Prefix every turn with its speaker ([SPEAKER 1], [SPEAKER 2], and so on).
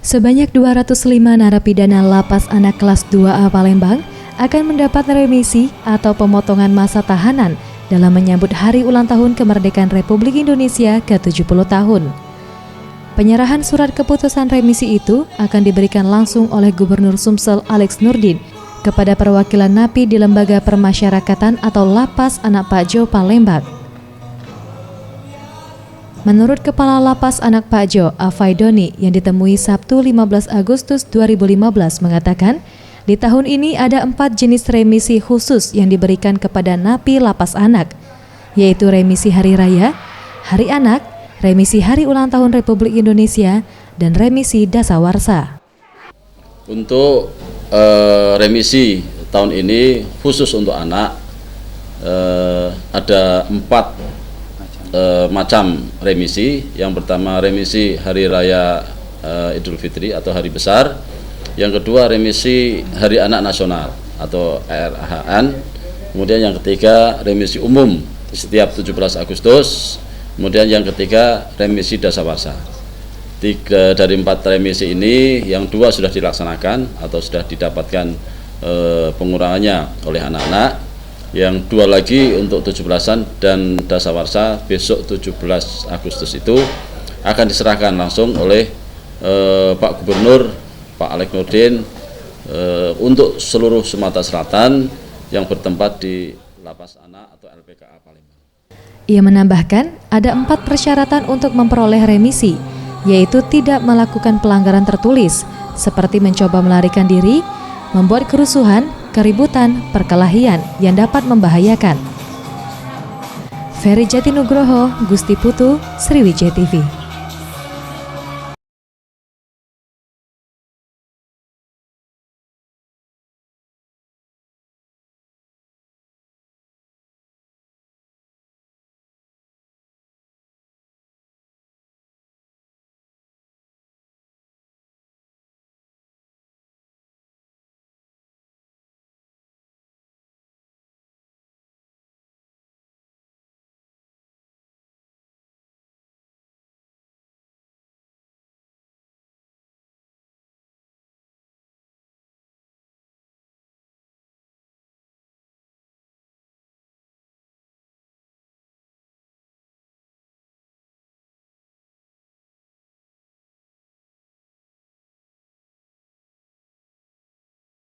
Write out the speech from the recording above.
[SPEAKER 1] Sebanyak 205 narapidana lapas anak kelas 2A Palembang akan mendapat remisi atau pemotongan masa tahanan dalam menyambut hari ulang tahun kemerdekaan Republik Indonesia ke-70 tahun. Penyerahan surat keputusan remisi itu akan diberikan langsung oleh Gubernur Sumsel Alex Nurdin kepada perwakilan napi di Lembaga Permasyarakatan atau Lapas Anak Pakjo Palembang. Menurut Kepala Lapas Anak Pakjo, Afaidoni, yang ditemui Sabtu 15 Agustus 2015 mengatakan, di tahun ini ada 4 jenis remisi khusus yang diberikan kepada napi lapas anak, yaitu remisi Hari Raya, Hari Anak, remisi Hari Ulang Tahun Republik Indonesia, dan remisi Dasawarsa.
[SPEAKER 2] Untuk remisi tahun ini khusus untuk anak, ada 4 macam remisi. Yang pertama remisi Hari Raya Idul Fitri atau Hari Besar. Yang kedua remisi Hari Anak Nasional atau RHN. Kemudian yang ketiga remisi umum setiap 17 Agustus. Kemudian yang ketiga remisi Dasawarsa. 3 dari 4 remisi ini yang 2 sudah dilaksanakan atau sudah didapatkan pengurangannya oleh anak-anak. Yang 2 lagi untuk 17-an dan Dasawarsa besok 17 Agustus itu akan diserahkan langsung oleh Pak Gubernur, Pak Alex Nurdin untuk seluruh Sumatera Selatan yang bertempat di Lapas Anak atau LPKA Palembang.
[SPEAKER 1] Ia menambahkan ada 4 persyaratan untuk memperoleh remisi, yaitu tidak melakukan pelanggaran tertulis seperti mencoba melarikan diri, membuat kerusuhan, keributan, perkelahian yang dapat membahayakan. Ferry Jatinugroho, Gusti Putu, Sriwijaya TV.